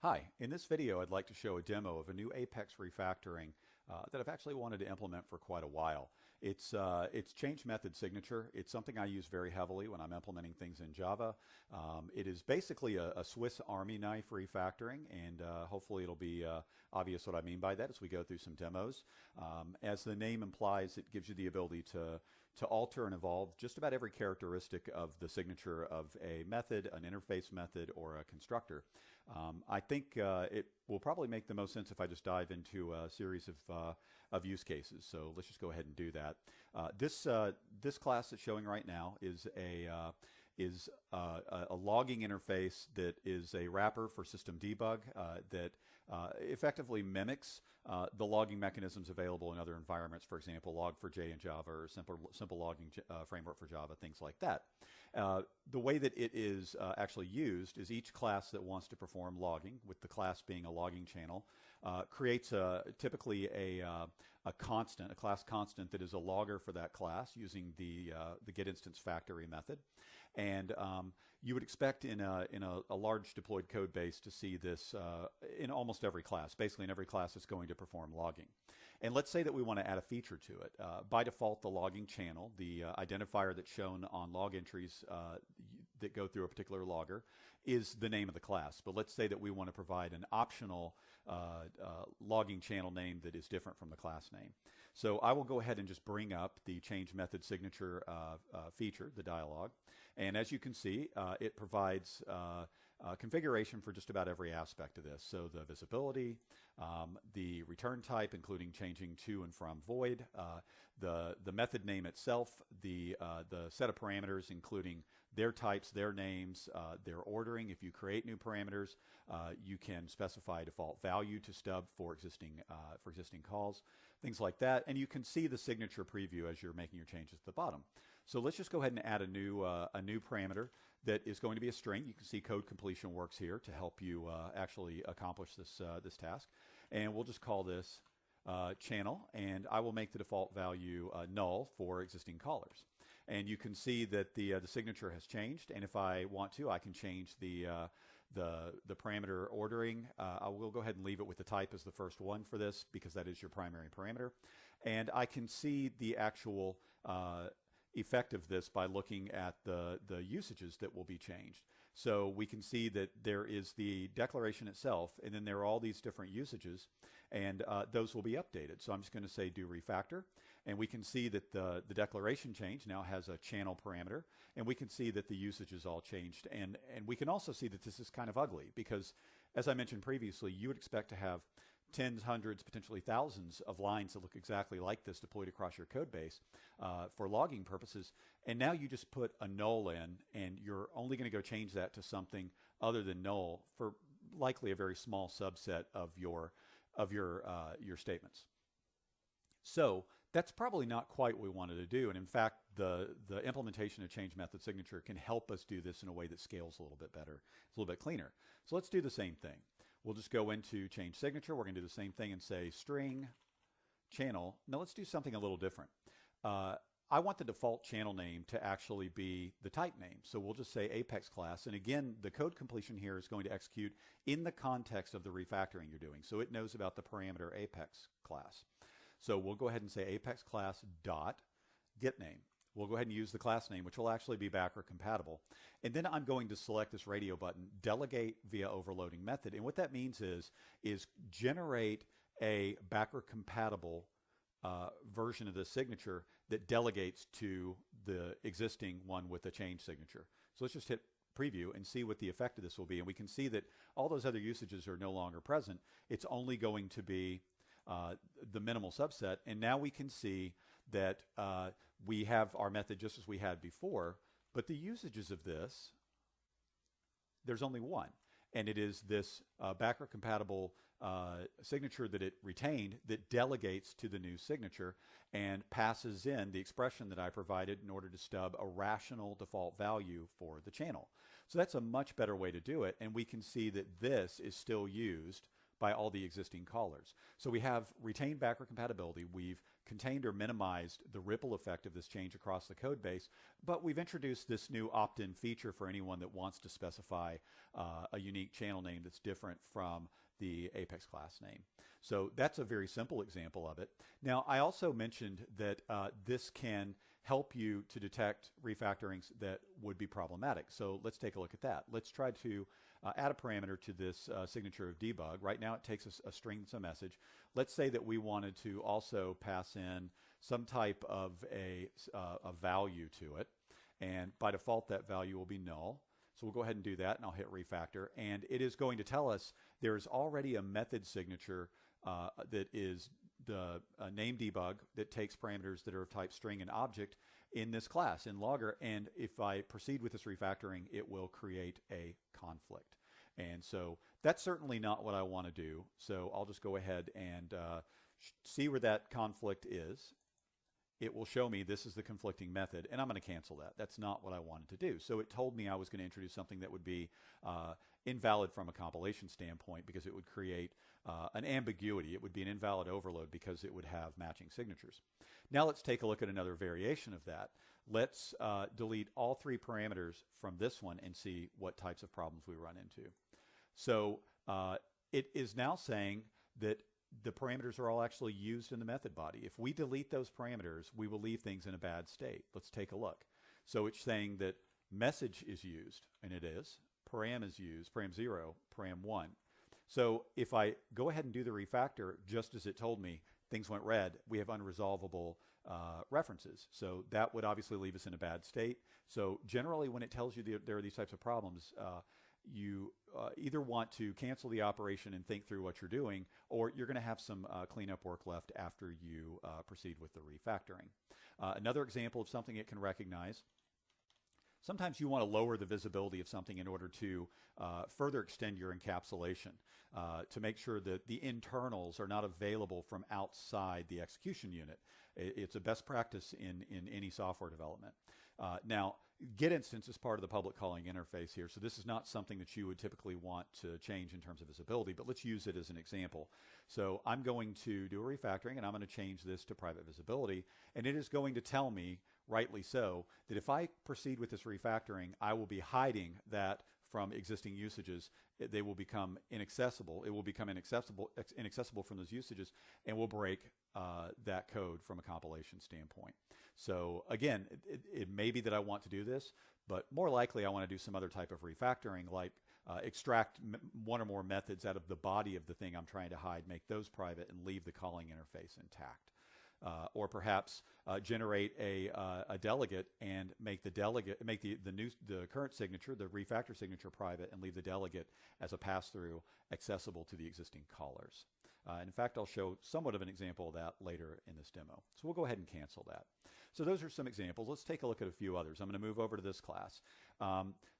Hi, in this video I'd like to show a demo of a new Apex refactoring that I've actually wanted to implement for quite a while. It's change method signature. It's something I use very heavily when I'm implementing things in Java. It is basically a Swiss Army knife refactoring, and hopefully it'll be obvious what I mean by that as we go through some demos. As the name implies, it gives you the ability to alter and evolve just about every characteristic of the signature of a method, an interface method, or a constructor. I think it will probably make the most sense if I just dive into a series of use cases. So let's just go ahead and do that. This class that's showing right now is a logging interface that is a wrapper for system debug that effectively mimics the logging mechanisms available in other environments. For example, Log4j in Java, or simple logging framework for Java, things like that. The way that it is actually used is each class that wants to perform logging, with the class being a logging channel, creates typically a class constant that is a logger for that class using the getInstanceFactory method. And you would expect in a large deployed code base to see this in almost every class. Basically, in every class that's going to perform logging. And let's say that we want to add a feature to it. By default, the logging channel, the identifier that's shown on log entries that go through a particular logger, is the name of the class. But let's say that we want to provide an optional logging channel name that is different from the class name. So I will go ahead and just bring up the change method signature feature, the dialog. And as you can see, it provides configuration for just about every aspect of this. So the visibility, the return type, including changing to and from void, the method name itself, the set of parameters, including their types, their names, their ordering. If you create new parameters, you can specify a default value to stub for existing calls, things like that. And you can see the signature preview as you're making your changes at the bottom. So let's just go ahead and add a new parameter that is going to be a string. You can see code completion works here to help you actually accomplish this task. And we'll just call this channel, and I will make the default value null for existing callers. And you can see that the signature has changed. And if I want to, I can change the parameter ordering. I will go ahead and leave it with the type as the first one for this, because that is your primary parameter. And I can see the actual effect of this by looking at the usages that will be changed. So we can see that there is the declaration itself, and then there are all these different usages, and those will be updated. So I'm just going to say do refactor, and we can see that the declaration change now has a channel parameter, and we can see that the usage is all changed. And we can also see that this is kind of ugly, because as I mentioned previously, you would expect to have tens, hundreds, potentially thousands of lines that look exactly like this deployed across your code base for logging purposes. And now you just put a null in, and you're only going to go change that to something other than null for likely a very small subset of your statements. So that's probably not quite what we wanted to do. And in fact, the implementation of change method signature can help us do this in a way that scales a little bit better. It's a little bit cleaner. So let's do the same thing. We'll just go into change signature. We're going to do the same thing and say string channel. Now let's do something a little different. I want the default channel name to actually be the type name. So we'll just say Apex class. And again, the code completion here is going to execute in the context of the refactoring you're doing. So it knows about the parameter Apex class. So we'll go ahead and say Apex class dot get name. We'll go ahead and use the class name, which will actually be backward compatible. And then I'm going to select this radio button, delegate via overloading method. And what that means is generate a backward compatible version of the signature that delegates to the existing one with the change signature. So let's just hit preview and see what the effect of this will be. And we can see that all those other usages are no longer present. It's only going to be the minimal subset. And now we can see that we have our method just as we had before, but the usages of this, there's only one. And it is this backward compatible signature that it retained that delegates to the new signature and passes in the expression that I provided in order to stub a rational default value for the channel. So that's a much better way to do it. And we can see that this is still used by all the existing callers. So we have retained backward compatibility. We've contained or minimized the ripple effect of this change across the code base, but we've introduced this new opt-in feature for anyone that wants to specify a unique channel name that's different from the Apex class name. So that's a very simple example of it. Now, I also mentioned that this can help you to detect refactorings that would be problematic. So let's take a look at that. Let's try to add a parameter to this signature of debug. Right now it takes a string that's a message. Let's say that we wanted to also pass in some type of a value to it. And by default, that value will be null. So we'll go ahead and do that, and I'll hit refactor. And it is going to tell us there's already a method signature that is the name debug that takes parameters that are of type string and object in this class, in logger. And if I proceed with this refactoring, it will create a conflict. And so that's certainly not what I want to do. So I'll just go ahead and see where that conflict is. It will show me this is the conflicting method, and I'm going to cancel that. That's not what I wanted to do. So it told me I was going to introduce something that would be invalid from a compilation standpoint because it would create an ambiguity. It would be an invalid overload because it would have matching signatures. Now let's take a look at another variation of that. Let's delete all three parameters from this one and see what types of problems we run into. So it is now saying that the parameters are all actually used in the method body. If we delete those parameters, we will leave things in a bad state. Let's take a look. So it's saying that message is used, and it is. Param is used, param 0, param 1. So if I go ahead and do the refactor, just as it told me, things went red, we have unresolvable references. So that would obviously leave us in a bad state. So generally when it tells you there are these types of problems, you either want to cancel the operation and think through what you're doing, or you're going to have some cleanup work left after you proceed with the refactoring. Another example of something it can recognize, sometimes you want to lower the visibility of something in order to further extend your encapsulation to make sure that the internals are not available from outside the execution unit. It's a best practice in any software development. Now, get instance is part of the public calling interface here, so this is not something that you would typically want to change in terms of visibility, but let's use it as an example. So I'm going to do a refactoring, and I'm going to change this to private visibility, and it is going to tell me, rightly so, that if I proceed with this refactoring, I will be hiding that from existing usages. They will become inaccessible. It will become inaccessible from those usages, and will break that code from a compilation standpoint. So again, it may be that I want to do this, but more likely I want to do some other type of refactoring, like extract one or more methods out of the body of the thing I'm trying to hide, make those private, and leave the calling interface intact. Or perhaps generate a delegate and make the current signature, the refactor signature, private, and leave the delegate as a pass-through accessible to the existing callers. In fact, I'll show somewhat of an example of that later in this demo. So we'll go ahead and cancel that. So those are some examples. Let's take a look at a few others. I'm going to move over to this class.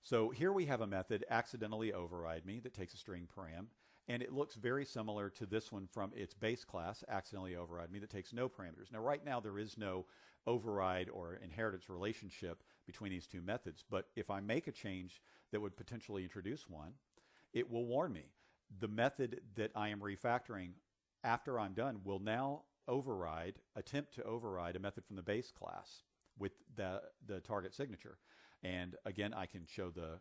So here we have a method, accidentally override me, that takes a string param. And it looks very similar to this one from its base class, accidentally override me, that takes no parameters. Now, right now, there is no override or inheritance relationship between these two methods. But if I make a change that would potentially introduce one, it will warn me. The method that I am refactoring after I'm done will now attempt to override a method from the base class with the target signature. And again, I can show the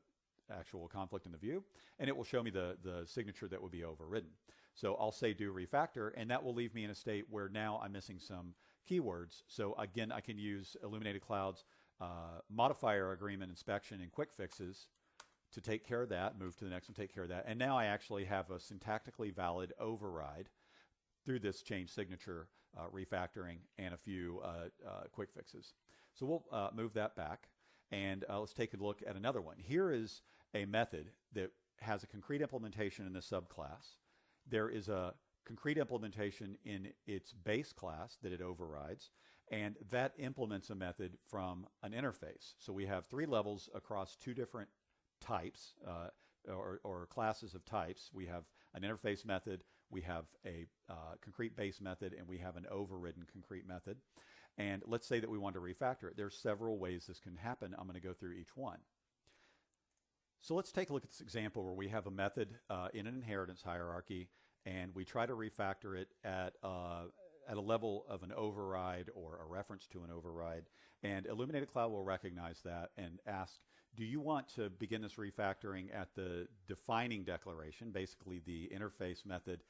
actual conflict in the view, and it will show me the signature that would be overridden. So I'll say do refactor, and that will leave me in a state where now I'm missing some keywords. So again, I can use Illuminated Cloud's modifier agreement inspection and quick fixes to take care of that, move to the next one, take care of that. And now I actually have a syntactically valid override through this change signature refactoring and a few quick fixes. So we'll move that back, and let's take a look at another one. Here is a method that has a concrete implementation in the subclass. There is a concrete implementation in its base class that it overrides, and that implements a method from an interface. So we have three levels across two different types or classes of types. We have an interface method, we have a concrete base method, and we have an overridden concrete method. And let's say that we want to refactor it. There's several ways this can happen. I'm going to go through each one. So let's take a look at this example where we have a method in an inheritance hierarchy, and we try to refactor it at a level of an override or a reference to an override. And Illuminated Cloud will recognize that and ask, do you want to begin this refactoring at the defining declaration, basically the interface method,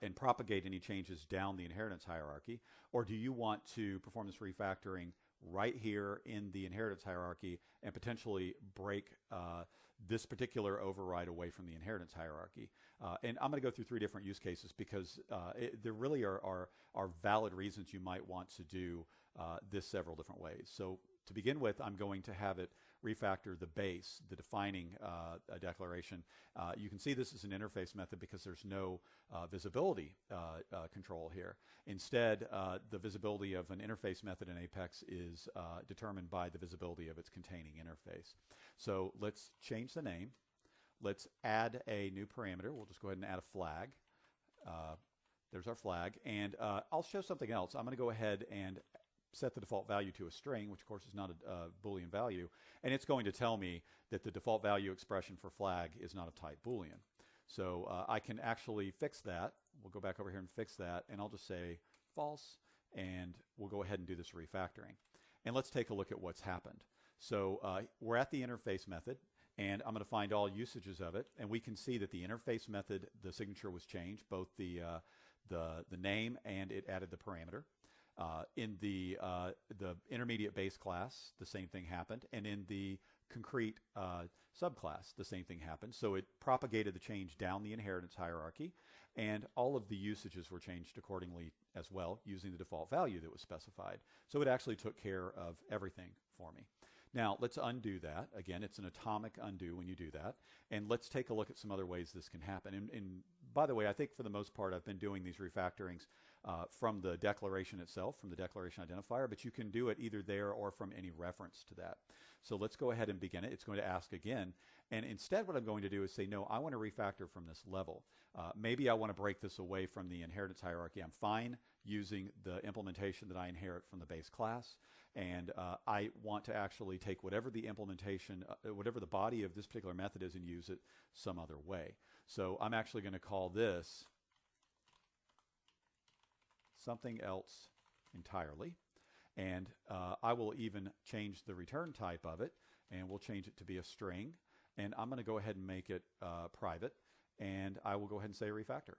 and propagate any changes down the inheritance hierarchy? Or do you want to perform this refactoring right here in the inheritance hierarchy and potentially break this particular override away from the inheritance hierarchy? And I'm going to go through 3 different use cases because there really are valid reasons you might want to do this several different ways. So to begin with, I'm going to have it refactor the base, the defining declaration. You can see this is an interface method because there's no visibility control here. Instead, the visibility of an interface method in Apex is determined by the visibility of its containing interface. So let's change the name. Let's add a new parameter. We'll just go ahead and add a flag. There's our flag. And I'll show something else. I'm going to go ahead and set the default value to a string, which of course is not a Boolean value, and it's going to tell me that the default value expression for flag is not of type Boolean. So I can actually fix that. We'll go back over here and fix that, and I'll just say false, and we'll go ahead and do this refactoring. And let's take a look at what's happened. So we're at the interface method, and I'm going to find all usages of it, and we can see that the interface method, the signature was changed, both the name and it added the parameter. In the intermediate base class, the same thing happened, and in the concrete subclass, the same thing happened. So it propagated the change down the inheritance hierarchy, and all of the usages were changed accordingly as well, using the default value that was specified. So it actually took care of everything for me. Now let's undo that. Again, it's an atomic undo when you do that, and let's take a look at some other ways this can happen. And by the way, I think for the most part I've been doing these refactorings from the declaration itself, from the declaration identifier, but you can do it either there or from any reference to that. So let's go ahead and begin it. It's going to ask again, and instead what I'm going to do is say, no, I want to refactor from this level. Maybe I want to break this away from the inheritance hierarchy. I'm fine using the implementation that I inherit from the base class, and I want to actually take whatever the implementation, whatever the body of this particular method is, and use it some other way. So I'm actually going to call this something else entirely, and I will even change the return type of it, and we'll change it to be a string, and I'm going to go ahead and make it private, and I will go ahead and say refactor.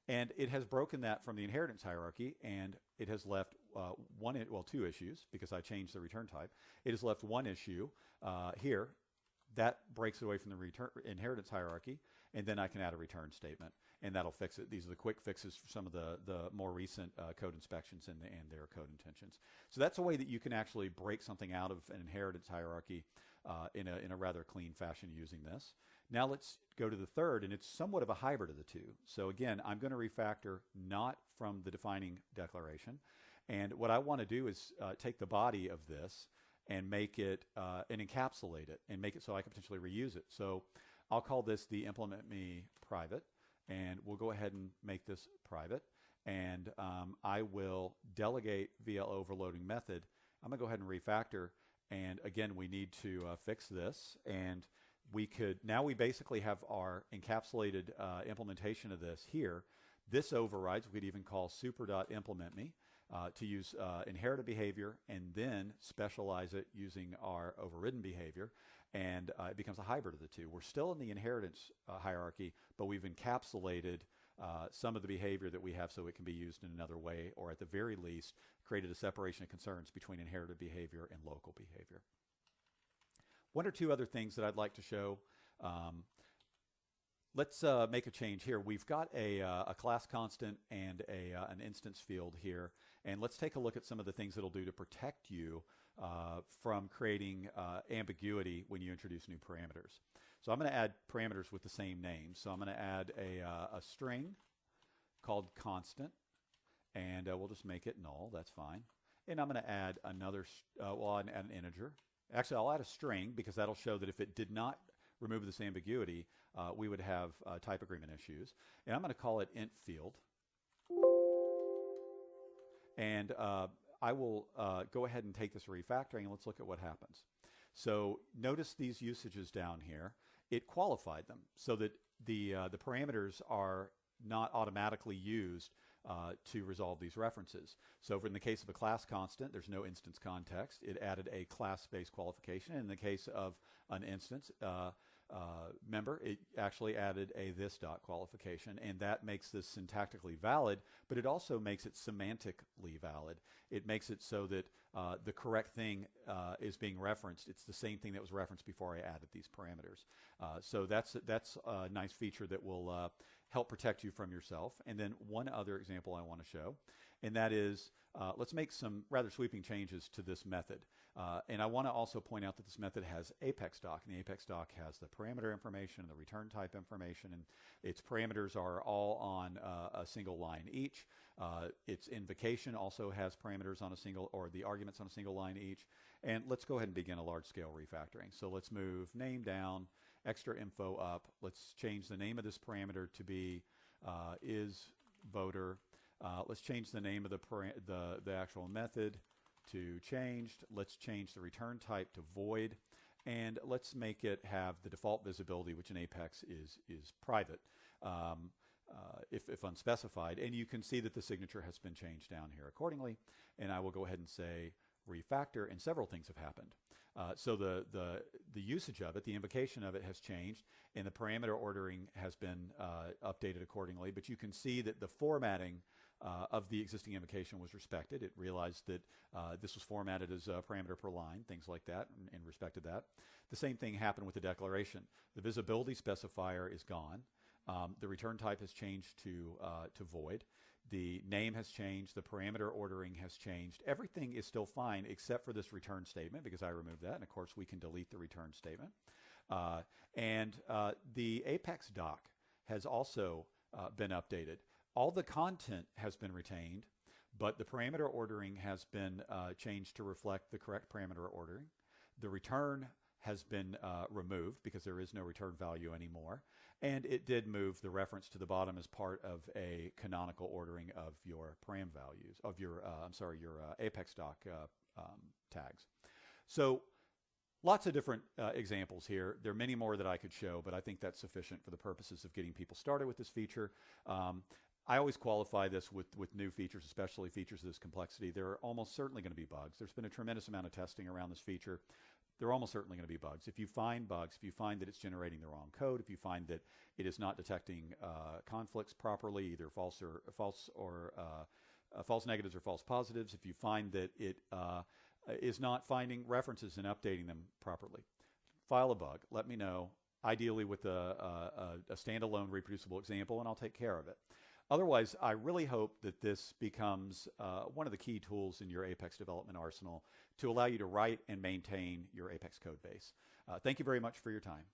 And it has broken that from the inheritance hierarchy, and it has left 2 issues because I changed the return type. It has left 1 issue here. That breaks it away from the inheritance hierarchy, and then I can add a return statement, and that'll fix it. These are the quick fixes for some of the more recent code inspections and their code intentions. So that's a way that you can actually break something out of an inheritance hierarchy in a rather clean fashion using this. Now let's go to the third, and it's somewhat of a hybrid of the two. So again, I'm going to refactor not from the defining declaration, and what I want to do is take the body of this and make it and encapsulate it and make it so I can potentially reuse it. So I'll call this the implement me private, and we'll go ahead and make this private, and I will delegate via overloading method. I'm going to go ahead and refactor, and again we need to fix this, and now we basically have our encapsulated implementation of this here. This overrides, we could even call super.implementMe to use inherited behavior and then specialize it using our overridden behavior, and it becomes a hybrid of the two. We're still in the inheritance hierarchy, but we've encapsulated some of the behavior that we have so it can be used in another way, or at the very least created a separation of concerns between inherited behavior and local behavior. 1 or 2 other things that I'd like to show. Let's make a change here. We've got a class constant and an instance field here, and let's take a look at some of the things it'll do to protect you from creating ambiguity when you introduce new parameters. So I'm going to add parameters with the same name. So I'm going to add a string called constant, and we'll just make it null. That's fine. And I'm going to add another, I'll add an integer. Actually, I'll add a string because that'll show that if it did not remove this ambiguity, we would have type agreement issues. And I'm going to call it int field. And I will go ahead and take this refactoring, and let's look at what happens. So notice these usages down here. It qualified them so that the parameters are not automatically used to resolve these references. So in the case of a class constant, there's no instance context. It added a class-based qualification. In the case of an instance member, it actually added a this dot qualification, and that makes this syntactically valid, but it also makes it semantically valid. It makes it so that the correct thing is being referenced. It's the same thing that was referenced before I added these parameters. So that's a nice feature that will help protect you from yourself. And then one other example I want to show, and that is let's make some rather sweeping changes to this method. And I want to also point out that this method has apex doc, and the apex doc has the parameter information and the return type information, and its parameters are all on a single line each. Its invocation also has parameters on a single, or the arguments on a single line each. And let's go ahead and begin a large-scale refactoring. So let's move name down, extra info up. Let's change the name of this parameter to be is voter. Let's change the name of the actual method to changed. Let's change the return type to void, and let's make it have the default visibility, which in Apex is private, if unspecified. And you can see that the signature has been changed down here accordingly. And I will go ahead and say refactor, and several things have happened. So the usage of it, the invocation of it has changed, and the parameter ordering has been updated accordingly. But you can see that the formatting of the existing invocation was respected. It realized that this was formatted as a parameter per line, things like that, and respected that. The same thing happened with the declaration. The visibility specifier is gone. The return type has changed to void. The name has changed. The parameter ordering has changed. Everything is still fine except for this return statement, because I removed that. And of course, we can delete the return statement. The Apex doc has also been updated. All the content has been retained, but the parameter ordering has been changed to reflect the correct parameter ordering. The return has been removed because there is no return value anymore. And it did move the reference to the bottom as part of a canonical ordering of your param values, of your, your Apex doc tags. So lots of different examples here. There are many more that I could show, but I think that's sufficient for the purposes of getting people started with this feature. I always qualify this with new features, especially features of this complexity. There are almost certainly going to be bugs. There's been a tremendous amount of testing around this feature. There are almost certainly going to be bugs. If you find bugs, if you find that it's generating the wrong code, if you find that it is not detecting conflicts properly, either false negatives or false positives, if you find that it is not finding references and updating them properly, file a bug. Let me know, ideally with a standalone reproducible example, and I'll take care of it. Otherwise, I really hope that this becomes one of the key tools in your Apex development arsenal to allow you to write and maintain your Apex code base. Thank you very much for your time.